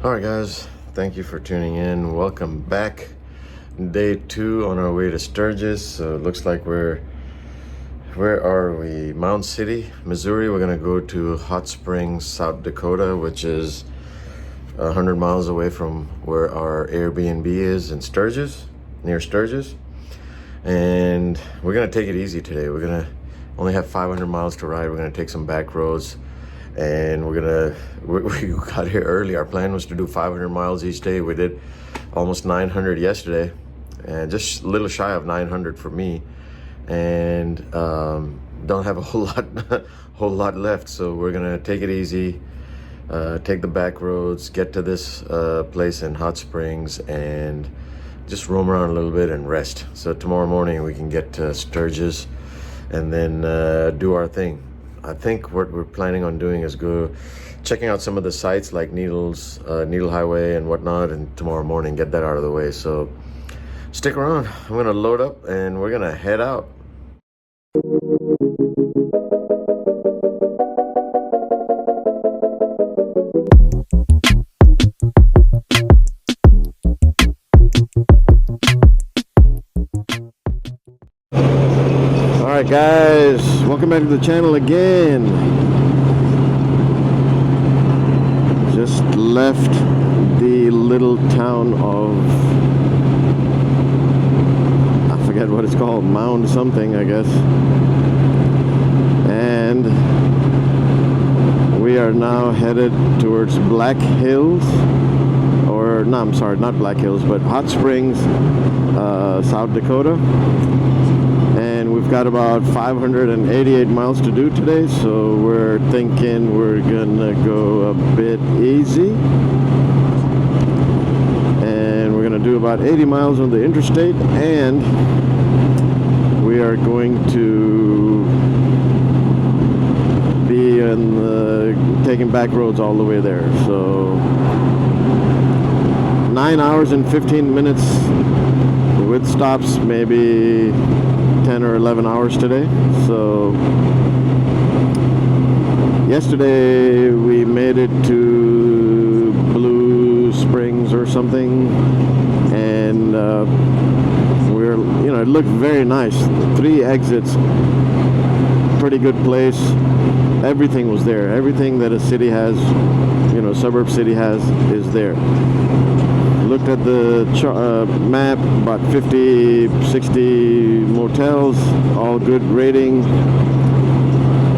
Alright guys, thank you for tuning in. Welcome back. Day 2 on our way to Sturgis. So it looks like where are we? Mound City, Missouri. We're gonna go to Hot Springs, South Dakota, which is 100 miles away from where our Airbnb is in Sturgis, near Sturgis. And we're gonna take it easy today. We're gonna only have 500 miles to ride. We're gonna take some back roads. And we got here early. Our plan was to do 500 miles each day. We did almost 900 yesterday, and just a little shy of 900 for me. And don't have a whole lot left. So we're gonna take it easy, take the back roads, get to this place in Hot Springs, and just roam around a little bit and rest. So tomorrow morning we can get to Sturgis, and then do our thing. I think what we're planning on doing is go checking out some of the sites like Needle Highway and whatnot, and tomorrow morning get that out of the way. So stick around. I'm gonna load up and we're gonna head out. Alright guys, welcome back to the channel again. Just left the little town of, I forget what it's called, Mound something I guess. And we are now headed towards Black Hills, or no, I'm sorry, not Black Hills, but Hot Springs, South Dakota. And we've got about 588 miles to do today, so we're thinking we're gonna go a bit easy, and we're gonna do about 80 miles on the interstate, and we are going to be taking back roads all the way there. So 9 hours and 15 minutes with stops, maybe 10 or 11 hours today. So yesterday we made it to Blue Springs or something, and it looked very nice. 3 exits, pretty good place. Everything was there. Everything that a city has, suburb city has, is there. Looked at the map, about 50, 60 motels, all good rating.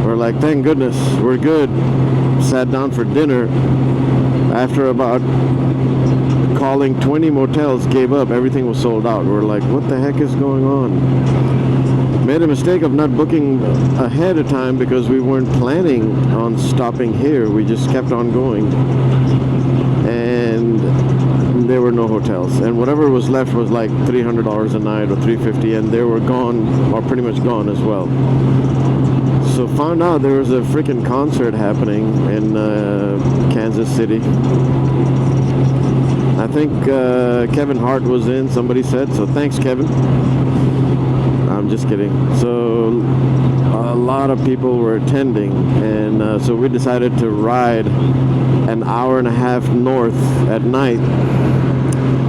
We're like, thank goodness, we're good. Sat down for dinner. After about calling 20 motels, gave up. Everything was sold out. We're like, what the heck is going on? Made a mistake of not booking ahead of time because we weren't planning on stopping here. We just kept on going. And there were no hotels, and whatever was left was like $300 a night or $350, and they were gone, or pretty much gone as well. So found out there was a freaking concert happening in Kansas City. I think Kevin Hart was in, somebody said, so thanks Kevin. I'm just kidding. So a lot of people were attending, and so we decided to ride an hour and a half north at night,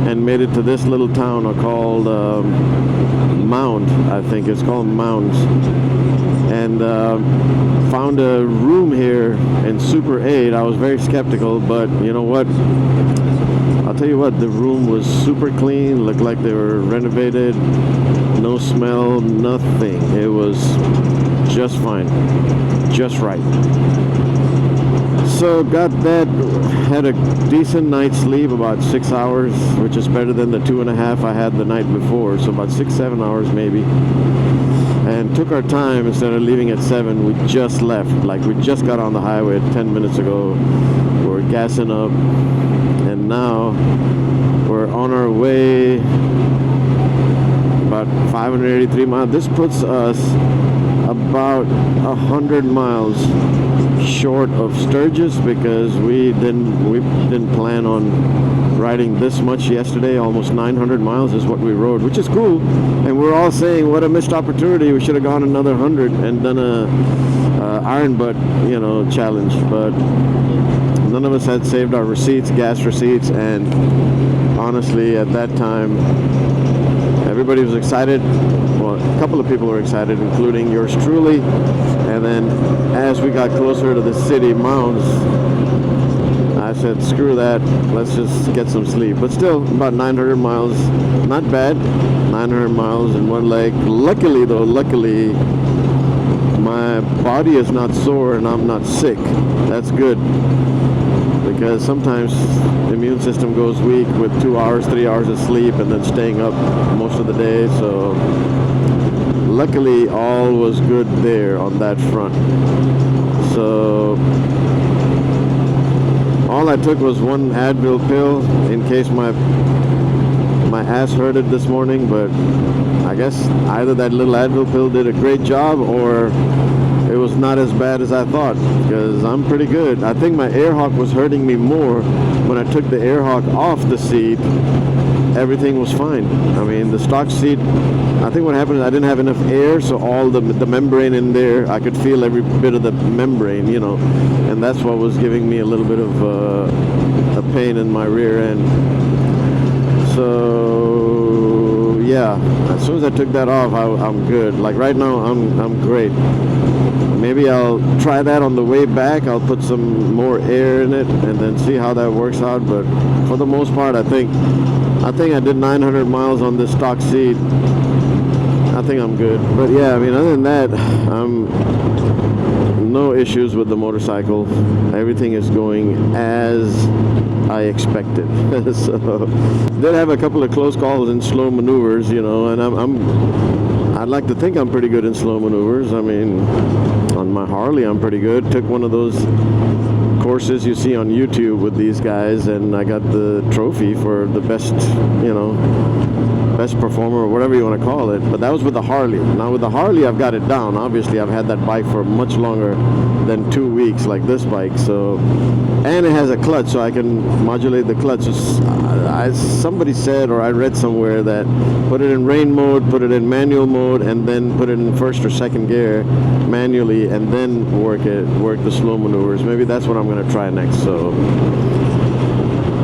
and made it to this little town called Mound. I think it's called Mounds, and found a room here in Super 8. I was very skeptical, but you know what, I'll tell you what, the room was super clean, looked like they were renovated, no smell, nothing. It was just fine, just right. So got that, had a decent night's sleep, about 6 hours, which is better than the 2.5 I had the night before, so about 6-7 hours maybe. And took our time. Instead of leaving at 7, we just left, like we just got on the highway 10 minutes ago. We're gassing up, and now we're on our way, about 583 miles. This puts us about 100 miles short of Sturgis, because we didn't plan on riding this much yesterday. Almost 900 miles is what we rode, which is cool, and we're all saying what a missed opportunity. We should have gone another 100 and done a iron butt challenge, but none of us had saved our receipts, gas receipts, and honestly, at that time, everybody was excited. Well, a couple of people were excited, including yours truly. And then as we got closer to the city mounds, I said, screw that, let's just get some sleep. But still, about 900 miles, not bad. 900 miles in one leg. Luckily though, my body is not sore and I'm not sick. That's good, because sometimes the immune system goes weak with 2 hours, 3 hours of sleep and then staying up most of the day. So luckily all was good there on that front. So all I took was one Advil pill in case my ass hurted this morning, but I guess either that little Advil pill did a great job or it was not as bad as I thought, because I'm pretty good. I think my Airhawk was hurting me more. When I took the Airhawk off the seat, everything was fine. I mean, the stock seat, I think what happened is I didn't have enough air, so all the membrane in there, I could feel every bit of the membrane, you know, and that's what was giving me a little bit of a pain in my rear end. So yeah, as soon as I took that off, I'm good. Like right now, I'm great. Maybe I'll try that on the way back. I'll put some more air in it and then see how that works out. But for the most part, I think I did 900 miles on this stock seat. I think I'm good. But yeah, I mean, other than that, no issues with the motorcycle. Everything is going as I expected. So did have a couple of close calls in slow maneuvers, you know, and I'd like to think I'm pretty good in slow maneuvers. I mean, on my Harley, I'm pretty good. Took one of those courses you see on YouTube with these guys, and I got the trophy for the best, you know, best performer or whatever you want to call it. But that was with the Harley. Now with the Harley, I've got it down. Obviously, I've had that bike for much longer than 2 weeks, like this bike. So, and it has a clutch, so I can modulate the clutch. Somebody said, or I read somewhere, that put it in rain mode, put it in manual mode, and then put it in first or second gear manually, and then work the slow maneuvers. Maybe that's what I'm going to try next. So,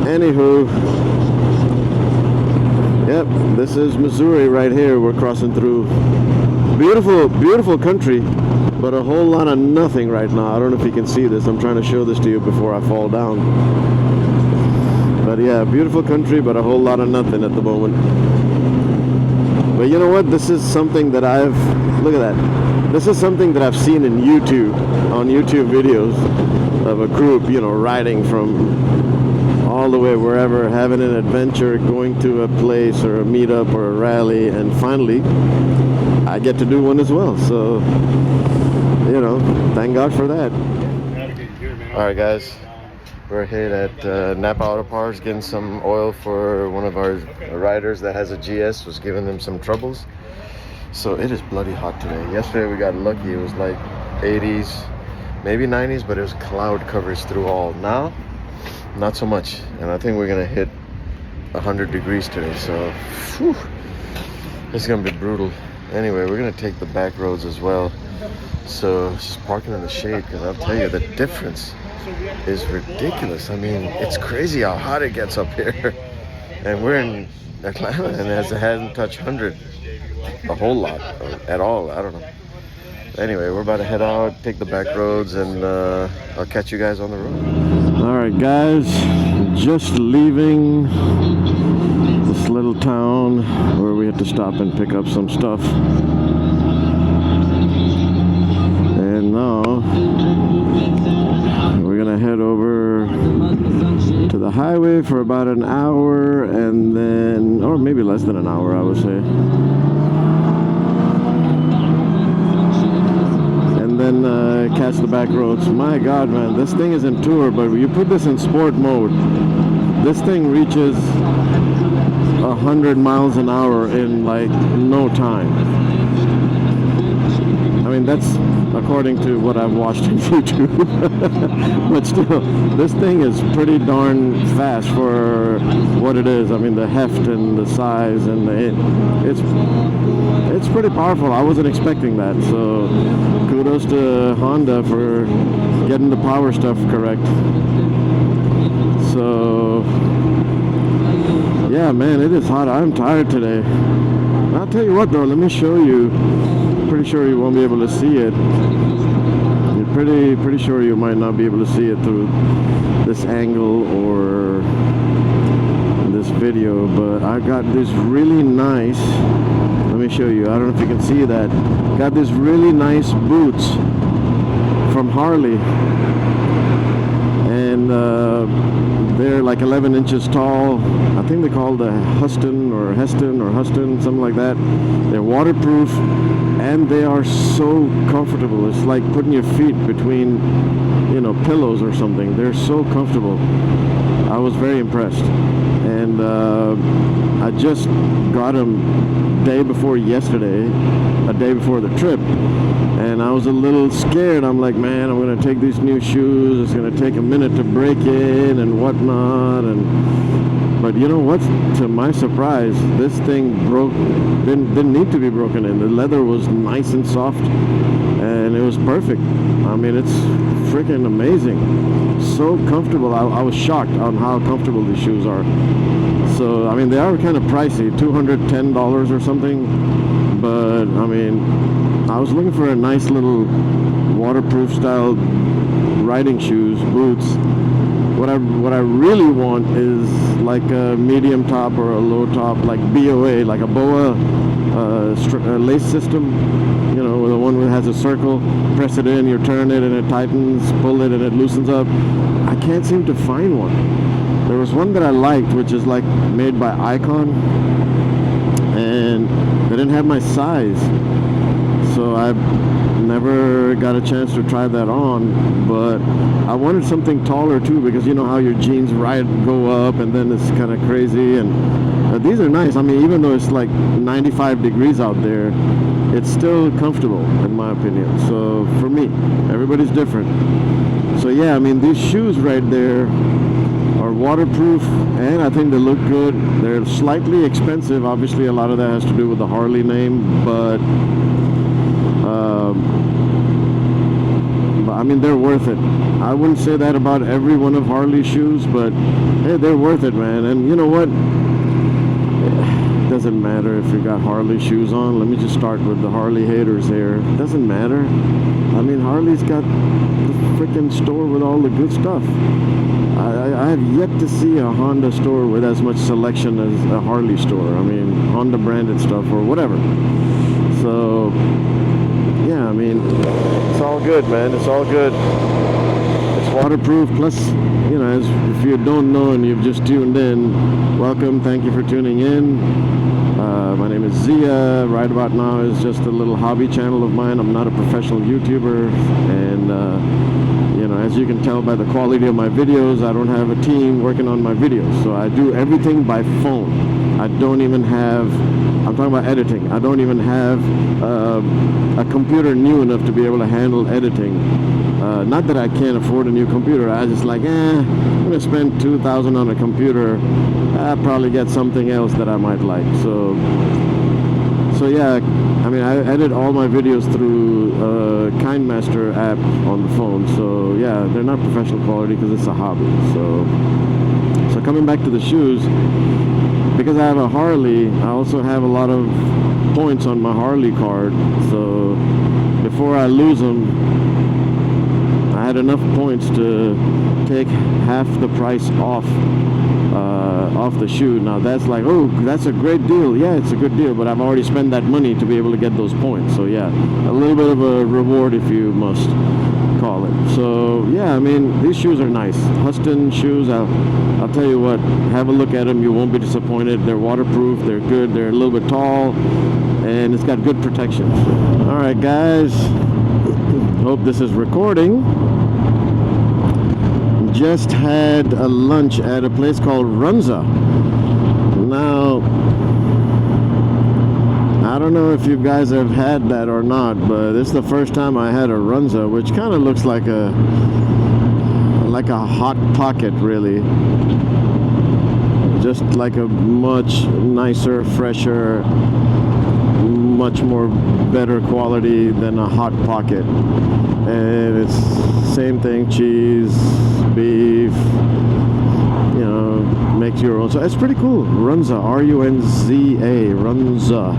anywho, yep, this is Missouri right here. We're crossing through beautiful, beautiful country, but a whole lot of nothing right now. I don't know if you can see this. I'm trying to show this to you before I fall down. But yeah, beautiful country, but a whole lot of nothing at the moment. But you know what? This is something that look at that. This is something that I've seen in YouTube, on YouTube videos of a group, you know, riding from all the way wherever, having an adventure, going to a place or a meetup or a rally, and finally I get to do one as well. So, you know, thank God for that. Alright guys, we're here at Napa Auto Parts getting some oil for one of our riders that has a GS, was giving them some troubles. So it is bloody hot today. Yesterday we got lucky, it was like 80s, maybe 90s, but it was cloud coverage through all. Now, not so much, and I think we're gonna hit 100 degrees today, so whew, it's gonna be brutal. Anyway, we're gonna take the back roads as well, so just parking in the shade, because I'll tell you, the difference is ridiculous. I mean, it's crazy how hot it gets up here, and we're in Atlanta, and it hasn't touched 100 a whole lot, or at all, I don't know. Anyway, we're about to head out, take the back roads, and I'll catch you guys on the road. Alright guys, just leaving this little town where we had to stop and pick up some stuff. And now we're gonna head over to the highway for about an hour, and then, or maybe less than an hour, I would say. Then catch the back roads. My God, man, this thing is in tour, but you put this in sport mode, this thing reaches 100 miles an hour in like no time. I mean, that's according to what I've watched on YouTube. But still, this thing is pretty darn fast for what it is. I mean, the heft and the size, and it's pretty powerful. I wasn't expecting that, so kudos to Honda for getting the power stuff correct. So yeah, man, it is hot. I'm tired today. I'll tell you what though, let me show you. Pretty sure you won't be able to see it. You're pretty sure you might not be able to see it through this angle or this video, but I got this really nice, let me show you, I don't know if you can see that, got this really nice boots from Harley, and they're like 11 inches tall. I think they call the Heston, something like that. They're waterproof, and they are so comfortable. It's like putting your feet between, you know, pillows or something. They're so comfortable. I was very impressed, and I just got them day before yesterday, a day before the trip, and I was a little scared. I'm like, man, I'm gonna take these new shoes, it's gonna take a minute to break in and whatnot, but you know what, to my surprise, this thing didn't need to be broken in. The leather was nice and soft, and it was perfect. I mean, it's freaking amazing, so comfortable. I was shocked on how comfortable these shoes are. So I mean, they are kind of pricey, $210 or something, but I mean, I was looking for a nice little waterproof style riding shoes, boots. What I really want is like a medium top or a low top, like BOA, like a BOA lace system, you know, the one that has a circle. Press it in, you turn it and it tightens, pull it and it loosens up. I can't seem to find one. There was one that I liked, which is like made by Icon, and they didn't have my size, so I never got a chance to try that on. But I wanted something taller too, because you know how your jeans go up and then it's kind of crazy, and these are nice. I mean, even though it's like 95 degrees out there, it's still comfortable in my opinion. So for me, everybody's different. So yeah, I mean, these shoes right there are waterproof, and I think they look good. They're slightly expensive. Obviously, a lot of that has to do with the Harley name, but I mean, they're worth it. I wouldn't say that about every one of Harley's shoes, but hey, they're worth it, man. And you know what? It doesn't matter if you got Harley shoes on. Let me just start with the Harley haters here. It doesn't matter. I mean, Harley's got the freaking store with all the good stuff. I have yet to see a Honda store with as much selection as a Harley store. I mean, Honda branded stuff or whatever. So yeah, I mean, it's all good, man. It's all good. It's waterproof. Plus, you know, if you don't know and you've just tuned in, welcome. Thank you for tuning in. My name is Zia. Right about now is just a little hobby channel of mine. I'm not a professional YouTuber, and you know, as you can tell by the quality of my videos, I don't have a team working on my videos, so I do everything by phone. I don't even have, I'm talking about editing, I don't even have a computer new enough to be able to handle editing. Not that I can't afford a new computer, I just like, I'm gonna spend $2,000 on a computer, I'll probably get something else that I might like. So yeah, I mean, I edit all my videos through KindMaster app on the phone. So yeah, they're not professional quality because it's a hobby. So coming back to the shoes, because I have a Harley, I also have a lot of points on my Harley card. So before I lose them, I had enough points to take half the price off the shoe. Now that's like, oh, that's a great deal. Yeah, it's a good deal, but I've already spent that money to be able to get those points. So yeah, a little bit of a reward, if you must call it. So yeah, I mean, these shoes are nice. Huston shoes, I'll tell you what, have a look at them, you won't be disappointed. They're waterproof, they're good, they're a little bit tall, and it's got good protection. All right, guys, hope this is recording. Just had a lunch at a place called Runza. Now, I don't know if you guys have had that or not, but this is the first time I had a Runza, which kind of looks like a hot pocket, really. Just like a much nicer, fresher, much more better quality than a hot pocket. And it's same thing, cheese, beef, you know, make your own. So it's pretty cool. Runza, R-U-N-Z-A, Runza.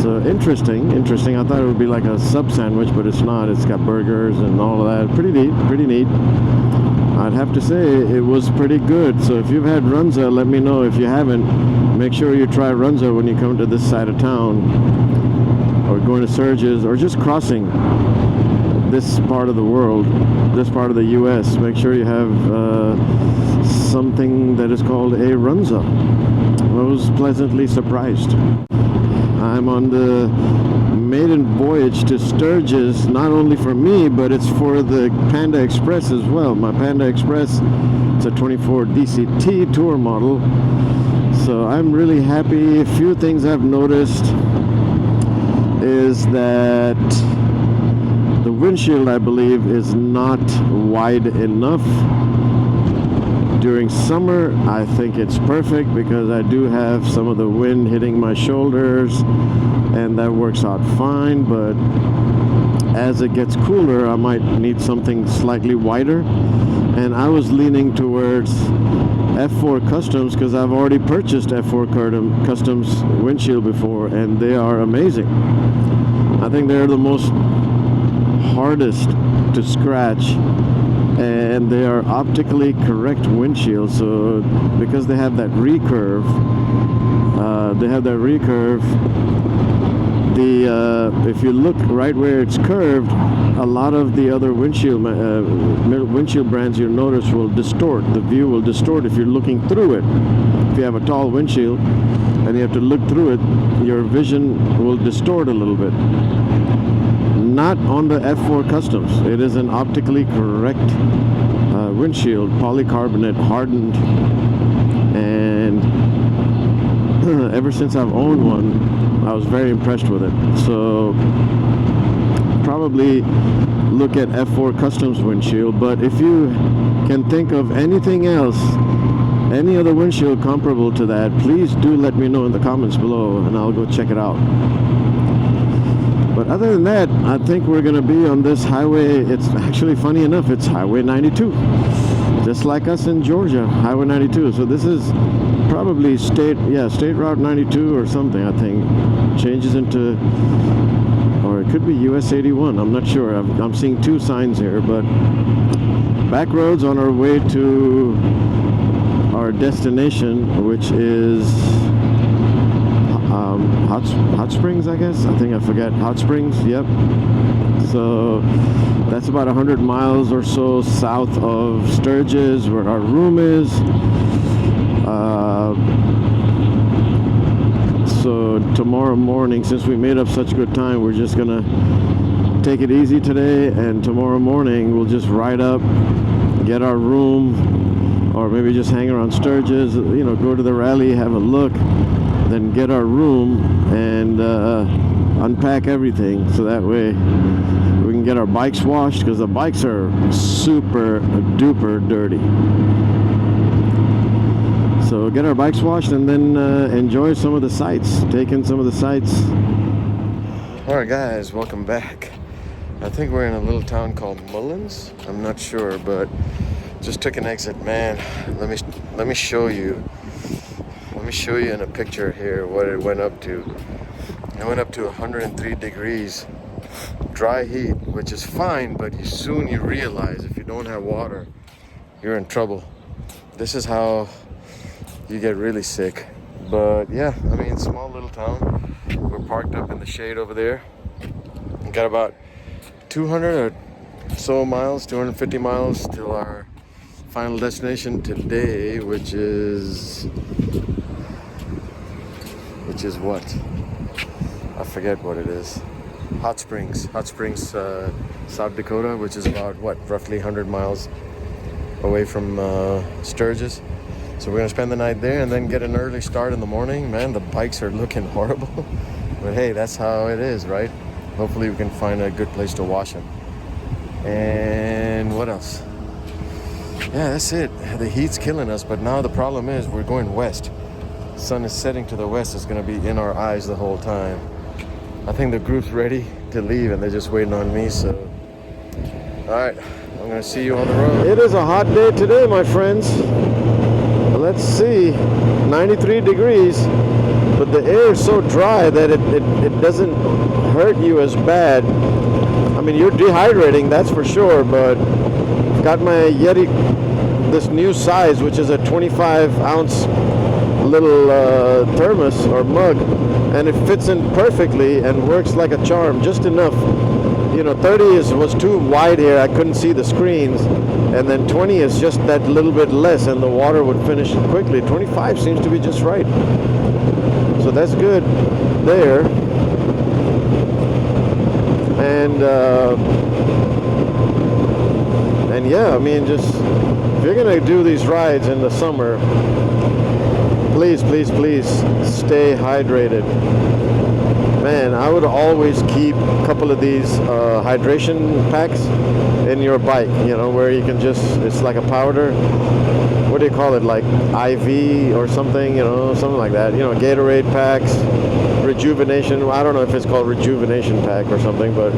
So interesting. I thought it would be like a sub sandwich, but it's not. It's got burgers and all of that. Pretty neat. I'd have to say it was pretty good. So if you've had Runza, let me know. If you haven't, make sure you try Runza when you come to this side of town, or going to Sturgis, or just crossing this part of the world, this part of the U.S. Make sure you have something that is called a Runza. I was pleasantly surprised. I'm on the maiden voyage to Sturgis, not only for me, but it's for the Panda Express as well. My Panda Express, it's a 24 DCT tour model. So I'm really happy. A few things I've noticed is that the windshield, I believe, is not wide enough. During summer, I think it's perfect because I do have some of the wind hitting my shoulders, and that works out fine. But as it gets cooler, I might need something slightly wider. And I was leaning towards F4 Customs because I've already purchased F4 Customs windshield before, and they are amazing. I think they're the most hardest to scratch, and they are optically correct windshields. So because they have that recurve, if you look right where it's curved, a lot of the other windshield brands, you'll notice, will distort. The view will distort if you're looking through it. If you have a tall windshield and you have to look through it, your vision will distort a little bit. Not on the F4 Customs. It is an optically correct windshield, polycarbonate hardened, and ever since I've owned one, I was very impressed with it. So probably look at F4 Customs windshield. But if you can think of anything else, any other windshield comparable to that, please do let me know in the comments below, and I'll go check it out. But other than that, I think we're going to be on this highway. It's actually, funny enough, it's Highway 92. Just like us in Georgia, Highway 92. So this is probably State Route 92 or something, I think. Changes into, or it could be US 81. I'm not sure. I'm seeing two signs here, but back roads on our way to our destination, which is Hot Springs, I guess. I think I forget. Hot Springs, yep. So that's about 100 miles or so south of Sturgis, where our room is. So tomorrow morning, since we made up such good time, we're just gonna take it easy today, and tomorrow morning we'll just ride up, get our room, or maybe just hang around Sturgis, you know, go to the rally, have a look, then get our room and unpack everything, so that way we can get our bikes washed, because the bikes are super duper dirty. So get our bikes washed and then enjoy some of the sights, take in some of the sights. Alright guys, welcome back. I think we're in a little town called Mullins. I'm not sure, but just took an exit. Man, let me show you. Let me show you in a picture here what it went up to. It went up to 103 degrees, dry heat, which is fine, but soon you realize if you don't have water, you're in trouble. This is how you get really sick. But yeah, I mean, small little town. We're parked up in the shade over there. We got about 200 or so miles, 250 miles till our final destination today, which is what? I forget what it is. Hot Springs, South Dakota, which is about what, roughly 100 miles away from Sturgis. So we're gonna spend the night there and then get an early start in the morning. Man, the bikes are looking horrible. But hey, that's how it is, right? Hopefully we can find a good place to wash them. And what else? Yeah, that's it. The heat's killing us, but now the problem is we're going west. Sun is setting to the west. It's gonna be in our eyes the whole time. I think the group's ready to leave and they're just waiting on me, so. All right, I'm gonna see you on the road. It is a hot day today, my friends. Let's see, 93 degrees, but the air is so dry that it doesn't hurt you as bad. I mean, you're dehydrating, that's for sure, but I've got my Yeti, this new size, which is a 25-ounce little thermos or mug, and it fits in perfectly and works like a charm, just enough. You know, 30 was too wide here, I couldn't see the screens, and then 20 is just that little bit less and the water would finish it quickly. 25 seems to be just right, so that's good there. And yeah, I mean, just if you're gonna do these rides in the summer, please stay hydrated. Man, I would always keep a couple of these hydration packs in your bike, you know, where you can just, it's like a powder, what do you call it, like IV or something, you know, something like that, you know, Gatorade packs, rejuvenation, I don't know if it's called rejuvenation pack or something, but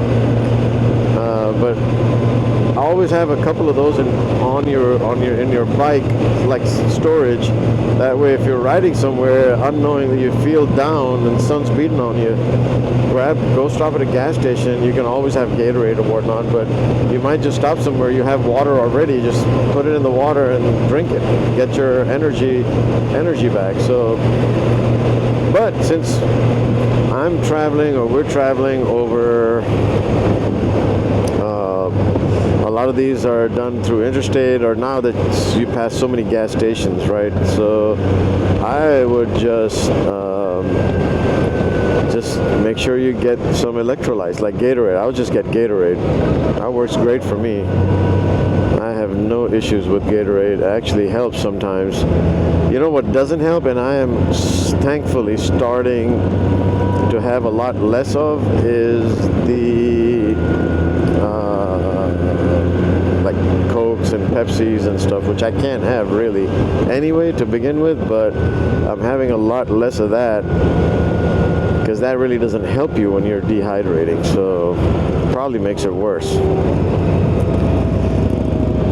I always have a couple of those in your bike, like storage. That way, if you're riding somewhere, unknowingly you feel down and sun's beating on you, go stop at a gas station. You can always have Gatorade or whatnot, but you might just stop somewhere. You have water already. Just put it in the water and drink it. Get your energy back. So, but since I'm traveling, or we're traveling over. A lot of these are done through interstate, or now that you pass so many gas stations, right? So I would just make sure you get some electrolytes like Gatorade. I would just get Gatorade. That works great for me. I have no issues with Gatorade. It actually helps sometimes. You know what doesn't help, and I am thankfully starting to have a lot less of, is the like Cokes and Pepsis and stuff, which I can't have really anyway to begin with, but I'm having a lot less of that because that really doesn't help you when you're dehydrating, so probably makes it worse.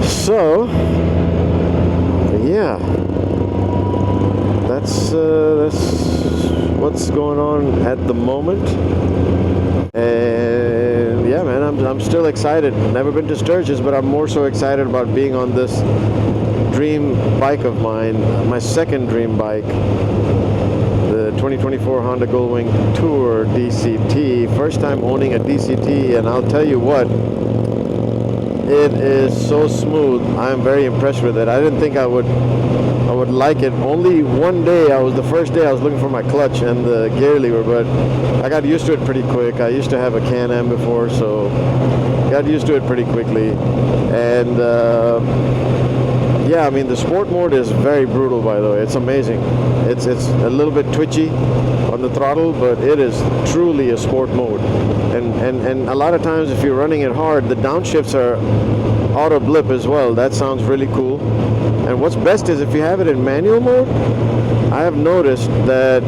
So yeah, that's what's going on at the moment. And yeah, man, I'm still excited. Never been to Sturgis, but I'm more so excited about being on this dream bike of mine, my second dream bike, the 2024 Honda Goldwing Tour DCT. First time owning a DCT, and I'll tell you what, it is so smooth. I'm very impressed with it. I didn't think I would like it. Only one day, the first day I was looking for my clutch and the gear lever, but I got used to it pretty quick. I used to have a Can-Am before, so got used to it pretty quickly. And yeah, I mean, the sport mode is very brutal, by the way. It's amazing. It's a little bit twitchy on the throttle, but it is truly a sport mode. And a lot of times if you're running it hard, the downshifts are auto blip as well. That sounds really cool. And what's best is if you have it in manual mode, I have noticed that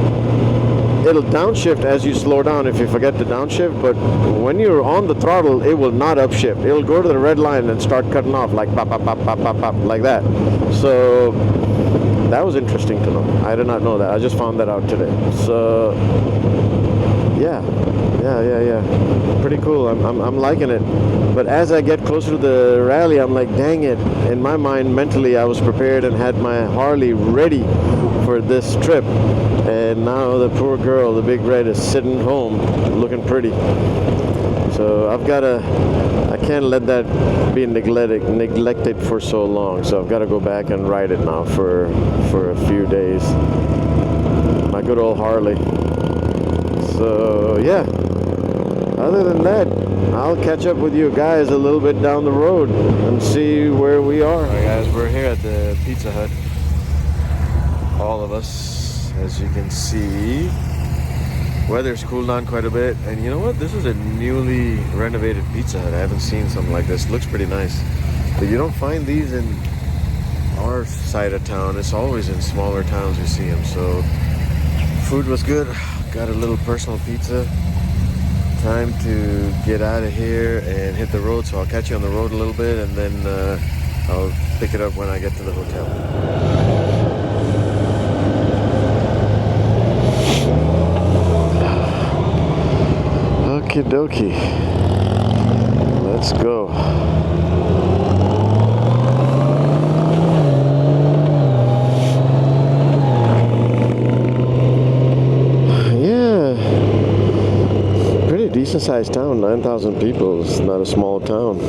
it'll downshift as you slow down if you forget to downshift, but when you're on the throttle, it will not upshift. It'll go to the red line and start cutting off like pop, pop, pop, pop, pop, pop, like that. So that was interesting to know. I did not know that. I just found that out today. So yeah. Pretty cool. I'm liking it. But as I get closer to the rally, I'm like, dang it. In my mind, mentally, I was prepared and had my Harley ready for this trip. And now the poor girl, the big red, is sitting home looking pretty. So I can't let that be neglected for so long. So I've got to go back and ride it now for a few days. My good old Harley. So yeah. Other than that, I'll catch up with you guys a little bit down the road and see where we are. Alright guys, we're here at the Pizza Hut. All of us, as you can see. Weather's cooled down quite a bit, and you know what? This is a newly renovated Pizza Hut. I haven't seen something like this. Looks pretty nice, but you don't find these in our side of town. It's always in smaller towns you see them. So food was good. Got a little personal pizza. Time to get out of here and hit the road. So I'll catch you on the road a little bit, and then I'll pick it up when I get to the hotel. Okie dokie. Let's go. Yeah. Pretty decent sized town. 9,000 people. It's not a small town.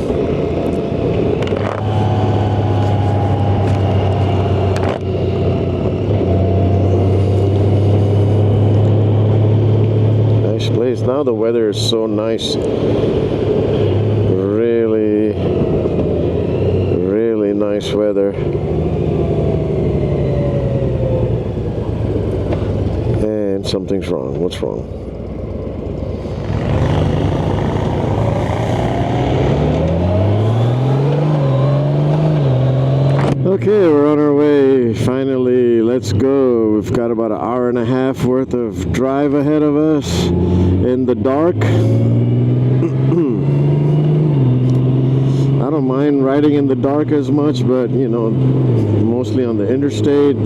Place. Now the weather is so nice, really nice weather, and something's wrong. What's wrong? Okay, we're on our way. Finally, let's go. We've got about an hour and a half worth of drive ahead of us in the dark. I don't mind riding in the dark as much, but you know, mostly on the interstate.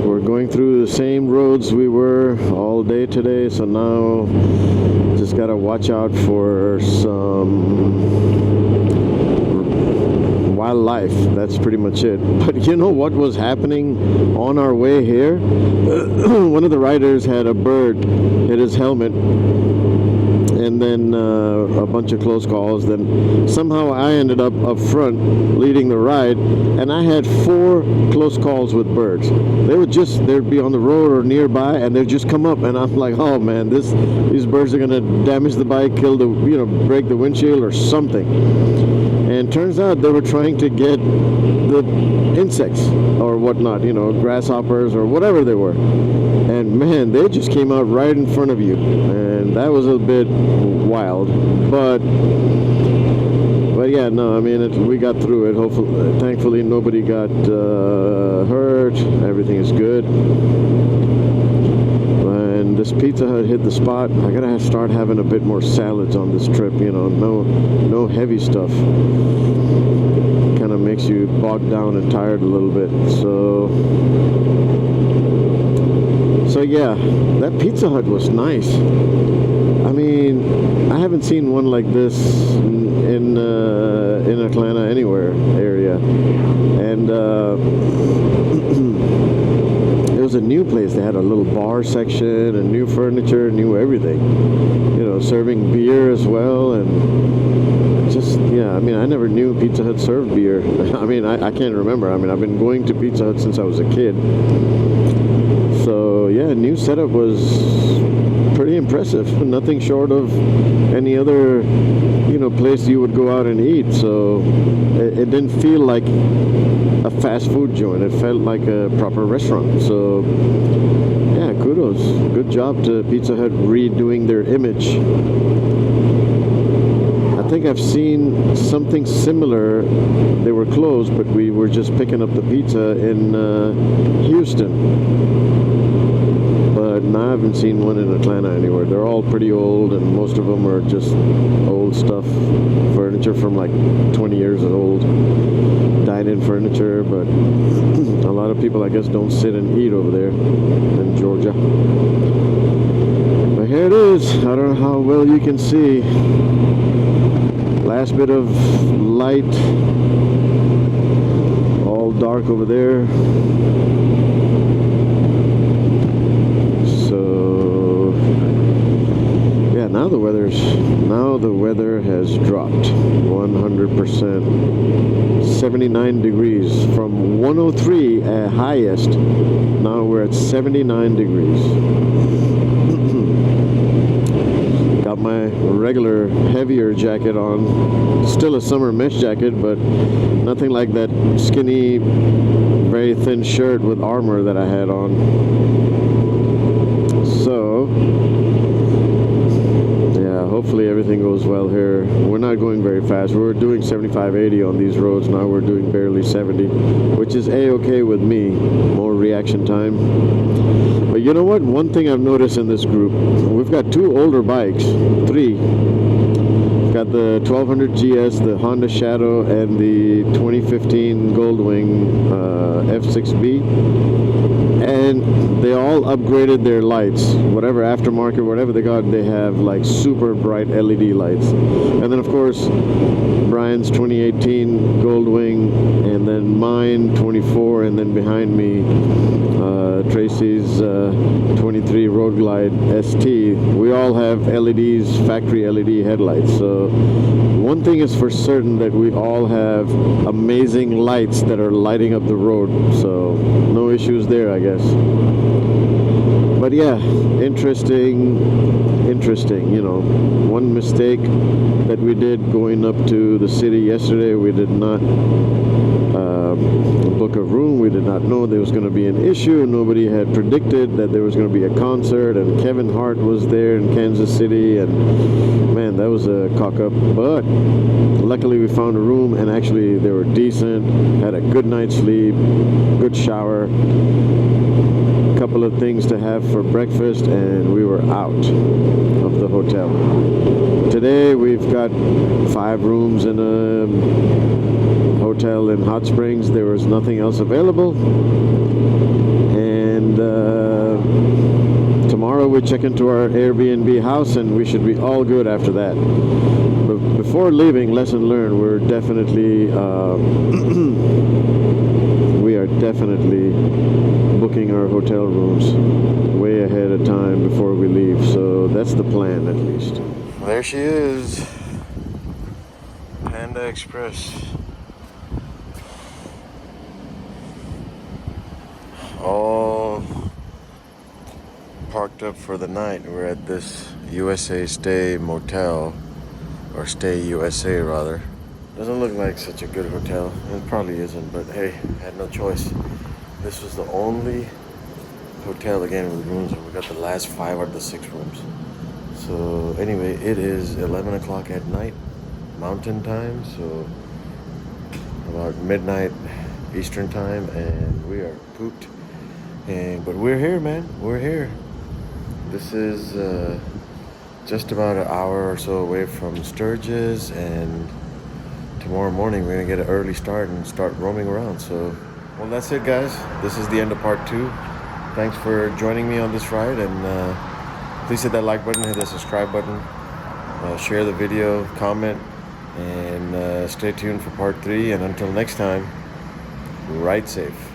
We're going through the same roads we were all day today, so now just gotta watch out for some wildlife. That's pretty much it. But you know what was happening on our way here? One of the riders had a bird hit his helmet, and then a bunch of close calls. Then somehow I ended up front leading the ride, and I had 4 close calls with birds. They'd be on the road or nearby, and they'd just come up, and I'm like, oh man, these birds are gonna damage the bike, break the windshield or something. And turns out they were trying to get the insects or whatnot, grasshoppers or whatever they were. And man, they just came out right in front of you. And that was a bit wild. But yeah, no, I mean, we got through it. Thankfully, nobody got hurt. Everything is good. And this Pizza Hut hit the spot. I gotta start having a bit more salads on this trip, no heavy stuff. Kind of makes you bogged down and tired a little bit. So yeah, that Pizza Hut was nice. I mean, I haven't seen one like this in Atlanta anywhere area, and it was a new place. They had a little bar section and new furniture, new everything. Serving beer as well, and just I mean, I never knew Pizza Hut served beer. I mean, I can't remember. I mean, I've been going to Pizza Hut since I was a kid. So yeah, new setup was pretty impressive. Nothing short of any other place you would go out and eat. So it didn't feel like a fast food joint. It felt like a proper restaurant. So yeah, kudos. Good job to Pizza Hut redoing their image. I think I've seen something similar. They were closed, but we were just picking up the pizza in Houston. But now I haven't seen one in Atlanta anywhere. They're all pretty old, and most of them are just old stuff, furniture from like 20 years old, dine-in furniture. But a lot of people, I guess, don't sit and eat over there in Georgia. But here it is. I don't know how well you can see. Last bit of light, all dark over there. So yeah, now the weather has dropped 100%. 79 degrees from 103 at highest. Now we're at 79 degrees. Got my regular heavier jacket on. Still a summer mesh jacket, but nothing like that skinny, very thin shirt with armor that I had on. So yeah, hopefully everything goes well here. We're not going very fast. We were doing 75, 80 on these roads. Now we're doing barely 70, which is a-okay with me. More reaction time. But you know what? One thing I've noticed in this group, we've got two older bikes, three. We've got the 1200 GS, the Honda Shadow, and the 2015 Goldwing F6B. And they all upgraded their lights. Whatever aftermarket, whatever they got, they have like super bright LED lights. And then of course, Brian's 2018 Goldwing, and then mine 24, and then behind me, Tracy's 23 Road Glide ST. We all have LEDs, factory LED headlights. So one thing is for certain, that we all have amazing lights that are lighting up the road. So no issues there, I guess. But yeah, interesting, you know. One mistake that we did going up to the city yesterday, we did not book a room. We did not know there was going to be an issue. Nobody had predicted that there was going to be a concert, and Kevin Hart was there in Kansas City, and man, that was a cock up. But luckily we found a room, and actually they were decent, had a good night's sleep, good shower, couple of things to have for breakfast, and we were out of the hotel. Today we've got 5 rooms in a hotel in Hot Springs. There was nothing else available, and tomorrow we check into our Airbnb house, and we should be all good after that. But before leaving, lesson learned, we're definitely we are definitely booking our hotel rooms way ahead of time before we leave. So that's the plan, at least. There she is, Panda Express. All parked up for the night. We're at this USA Stay Motel, or Stay USA rather. Doesn't look like such a good hotel. It probably isn't, but hey, had no choice. This was the only hotel again with rooms, and we got the last 5 out of the 6 rooms. So anyway, it is 11 o'clock at night, Mountain Time, so about midnight Eastern Time, and we are pooped. But we're here, man. We're here. This is just about an hour or so away from Sturgis, and tomorrow morning we're gonna get an early start and start roaming around. So, well, that's it, guys. This is the end of part 2. Thanks for joining me on this ride, and please hit that like button, hit that subscribe button, share the video, comment, and stay tuned for part 3. And until next time, ride safe.